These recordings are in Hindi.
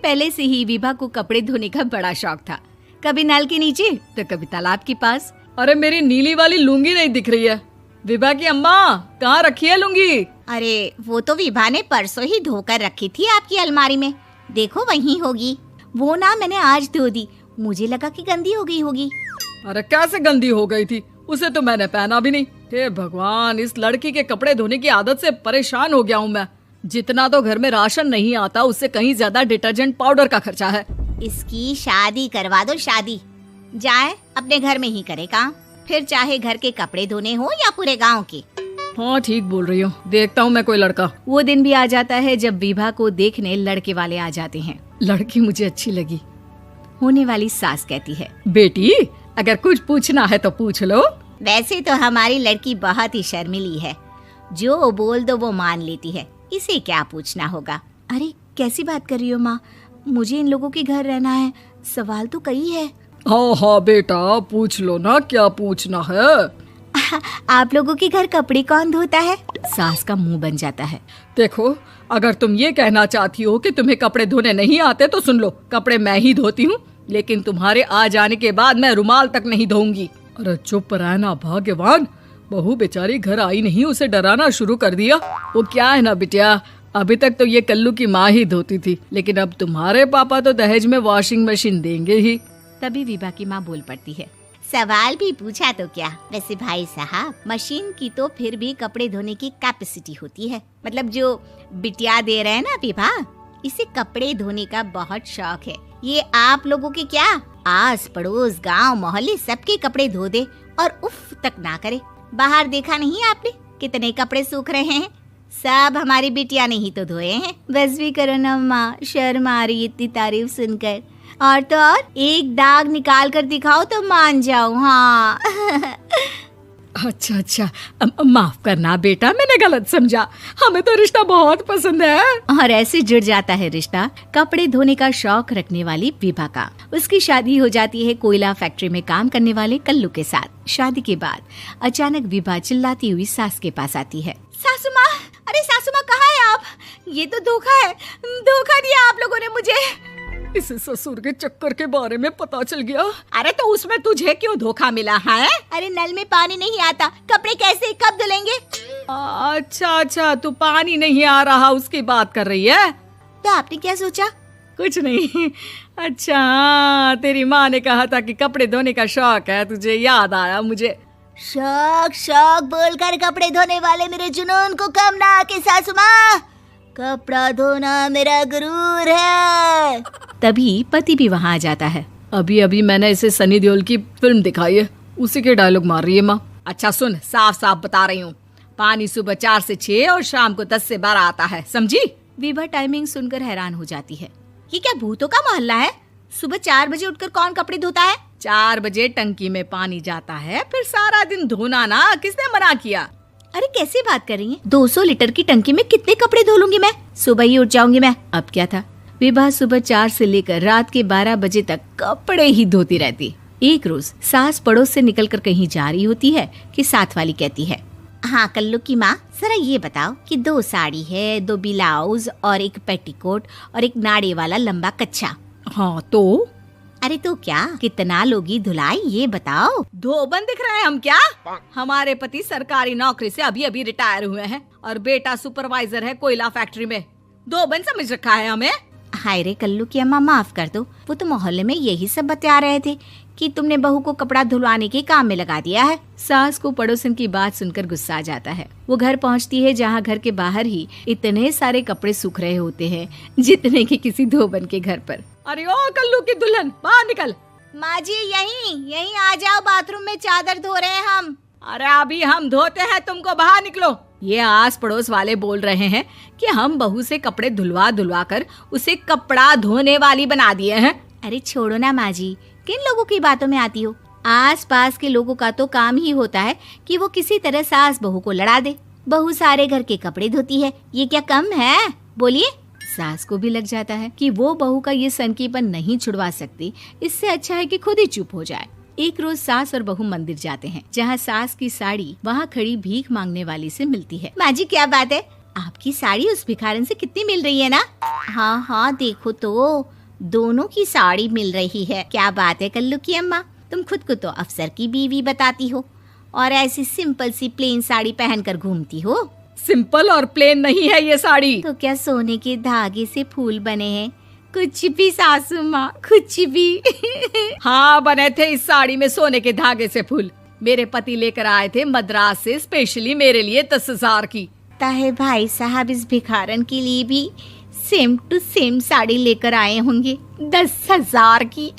पहले से ही विभा को कपड़े धोने का बड़ा शौक था। कभी नल के नीचे तो कभी तालाब के पास। अरे मेरी नीली वाली लुंगी नहीं दिख रही है। विभा की अम्मा, कहाँ रखी है लुंगी? अरे वो तो विभा ने परसों ही धोकर रखी थी आपकी अलमारी में, देखो वहीं होगी। वो ना मैंने आज धो दी, मुझे लगा कि गंदी हो गई होगी। अरे कैसे गंदी हो गई थी? उसे तो मैंने पहना भी नहीं। हे भगवान, इस लड़की के कपड़े धोने की आदत से परेशान हो गया हूँ मैं। जितना तो घर में राशन नहीं आता, उससे कहीं ज्यादा डिटर्जेंट पाउडर का खर्चा है। इसकी शादी करवा दो, शादी जाए अपने घर में ही करे काम, फिर चाहे घर के कपड़े धोने हो या पूरे गांव के। हाँ ठीक बोल रही हो, देखता हूँ मैं कोई लड़का। वो दिन भी आ जाता है जब विभा को देखने लड़के वाले आ जाते हैं। लड़की मुझे अच्छी लगी। होने वाली सास कहती है, बेटी अगर कुछ पूछना है तो पूछ लो। वैसे तो हमारी लड़की बहुत ही शर्मिली है, जो बोल दो वो मान लेती है, इसे क्या पूछना होगा। अरे कैसी बात कर रही हो माँ, मुझे इन लोगों के घर रहना है, सवाल तो कई है। हाँ हाँ बेटा, पूछ लो ना, क्या पूछना है। आप लोगों के घर कपड़े कौन धोता है? सास का मुंह बन जाता है। देखो, अगर तुम ये कहना चाहती हो कि तुम्हें कपड़े धोने नहीं आते तो सुन लो, कपड़े मैं ही धोती हूँ, लेकिन तुम्हारे आ जाने के बाद मैं रुमाल तक नहीं धोऊंगी। अरे चुप रहना भाग्यवान, बहू बेचारी घर आई नहीं, उसे डराना शुरू कर दिया। वो क्या है ना बिटिया, अभी तक तो ये कल्लू की माँ ही धोती थी, लेकिन अब तुम्हारे पापा तो दहेज में वॉशिंग मशीन देंगे ही। तभी विभा की माँ बोल पड़ती है, सवाल भी पूछा तो क्या। वैसे भाई साहब, मशीन की तो फिर भी कपड़े धोने की कैपेसिटी होती है, मतलब जो बिटिया दे रहे हैं ना विभा, इसे कपड़े धोने का बहुत शौक है। ये आप लोगों के क्या, आस पड़ोस गांव मोहल्ले सबके कपड़े धो दे और उफ तक ना करे। बाहर देखा नहीं आपने कितने कपड़े सूख रहे हैं, सब हमारी बिटिया ने ही तो धोए हैं। बस भी करो ना माँ, शर्म आ रही इतनी तारीफ सुनकर। और तो और एक दाग निकाल कर दिखाओ तो मान जाओ। हाँ अच्छा अच्छा, माफ करना बेटा, मैंने गलत समझा। हमें तो रिश्ता बहुत पसंद है। और ऐसे जुड़ जाता है रिश्ता कपड़े धोने का शौक रखने वाली विभा का। उसकी शादी हो जाती है कोयला फैक्ट्री में काम करने वाले कल्लू के साथ। शादी के बाद अचानक विभा चिल्लाती हुई सास के पास आती है। सासू माँ, अरे सासू माँ कहाँ है आप? ये तो धोखा है, धोखा दिया आप लोगों ने मुझे। इसे ससुर के चक्कर के बारे में पता चल गया। अरे तो उसमें तुझे क्यों धोखा मिला है? अरे नल में पानी नहीं आता, कपड़े कैसे कब धुलेंगे? अच्छा अच्छा, तू पानी नहीं आ रहा उसकी बात कर रही है। तो आपने क्या सोचा? कुछ नहीं। अच्छा हाँ, तेरी माँ ने कहा था कि कपड़े धोने का शौक है तुझे, याद आया मुझे। शौक शौक बोलकर कपड़े धोने वाले मेरे जुनून को कम ना आके सासू माँ, कपड़ा धोना मेरा गुरूर है। तभी पति भी वहाँ आ जाता है। अभी अभी मैंने इसे सनी देओल की फिल्म दिखाई है, उसी के डायलॉग मार रही है माँ। अच्छा सुन, साफ साफ बता रही हूँ, पानी सुबह 4 से 6 और शाम को 10 से 12 आता है, समझी? विभा टाइमिंग सुनकर हैरान हो जाती है। ये क्या भूतों का मोहल्ला है? सुबह 4 बजे उठकर कौन कपड़े धोता है? 4 बजे टंकी में पानी जाता है, फिर सारा दिन धोना ना, किसने मना किया? अरे कैसी बात कर रही हैं? 200 लीटर की टंकी में कितने कपड़े धो लूंगी मैं, सुबह ही उठ जाऊंगी मैं। अब क्या था, विभा सुबह 4 से लेकर रात के 12 बजे तक कपड़े ही धोती रहती। एक रोज सास पड़ोस से निकलकर कहीं जा रही होती है कि साथ वाली कहती है, हाँ कल्लू की माँ, जरा ये बताओ कि 2 साड़ी है, 2 ब्लाउज और एक पेटीकोट और एक नाड़े वाला लंबा कच्छा। हाँ तो? अरे तो क्या, कितना लोगी धुलाई ये बताओ। धोबन दिख रहे हैं हम क्या? हमारे पति सरकारी नौकरी से अभी अभी रिटायर हुए हैं और बेटा सुपरवाइजर है कोयला फैक्ट्री में। धोबन समझ रखा है हमें। हाय रे कल्लू की अम्मा, माफ कर दो, वो तो मोहल्ले में यही सब बता रहे थे कि तुमने बहू को कपड़ा धुलवाने के काम में लगा दिया है। सास को पड़ोसन की बात सुनकर गुस्सा आ जाता है। वो घर पहुंचती है जहां घर के बाहर ही इतने सारे कपड़े सूख रहे होते हैं जितने कि किसी धोबन के घर पर। अरे ओ कल्लू की दुल्हन, बाहर निकल। माँ जी यहीं आ जाओ, बाथरूम में चादर धो रहे हैं हम। अरे अभी हम धोते हैं, तुमको बाहर निकलो। ये आस पड़ोस वाले बोल रहे हैं कि हम बहू से कपड़े धुलवा धुलवा कर उसे कपड़ा धोने वाली बना दिए हैं। अरे छोड़ो ना माँ जी, किन लोगों की बातों में आती हो? आस पास के लोगों का तो काम ही होता है कि वो किसी तरह सास बहू को लड़ा दे। बहू सारे घर के कपड़े धोती है, ये क्या कम है? बोलिए। सास को भी लग जाता है कि वो बहू का ये सनकीपन नहीं छुड़वा सकती, इससे अच्छा है कि खुद ही चुप हो जाए। एक रोज सास और बहू मंदिर जाते हैं, जहाँ सास की साड़ी वहाँ खड़ी भीख मांगने वाली से मिलती है। माँ जी क्या बात है, आपकी साड़ी उस भिखारन से कितनी मिल रही है ना? हाँ हाँ देखो तो, दोनों की साड़ी मिल रही है। क्या बात है कल्लू की अम्मा, तुम खुद को तो अफसर की बीवी बताती हो और ऐसी सिंपल सी प्लेन साड़ी पहनकर घूमती हो। सिंपल और प्लेन नहीं है ये साड़ी। तो क्या सोने के धागे से फूल बने हैं? कुछ भी सासू माँ, कुछ भी। हाँ बने थे इस साड़ी में सोने के धागे से फूल। मेरे पति लेकर आए थे मद्रास से स्पेशली मेरे लिए 10,000 की। ताहे भाई साहब इस भिखारन के लिए भी सेम टू सेम साड़ी लेकर आए होंगे 10,000 की।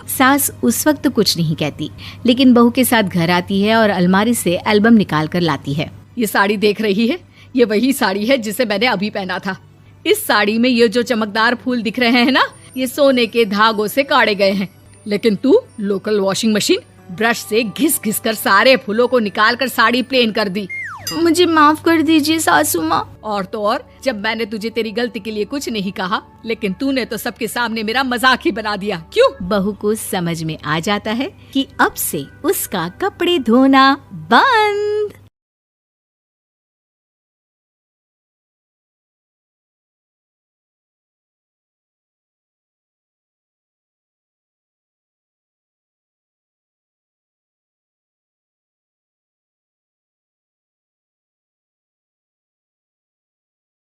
सास उस वक्त तो कुछ नहीं कहती, लेकिन बहू के साथ घर आती है और अलमारी से एल्बम निकाल कर लाती है। ये साड़ी देख रही है, ये वही साड़ी है जिसे मैंने अभी पहना था। इस साड़ी में ये जो चमकदार फूल दिख रहे हैं ना, ये सोने के धागों से काढ़े गए हैं। लेकिन तू लोकल वॉशिंग मशीन ब्रश से घिस घिस कर सारे फूलों को निकाल कर साड़ी प्लेन कर दी। मुझे माफ कर दीजिए सासू माँ। और तो और, जब मैंने तुझे तेरी गलती के लिए कुछ नहीं कहा, लेकिन तूने तो सबके सामने मेरा मजाक ही बना दिया। क्यों? बहू को समझ में आ जाता है कि अब से उसका कपड़े धोना बंद।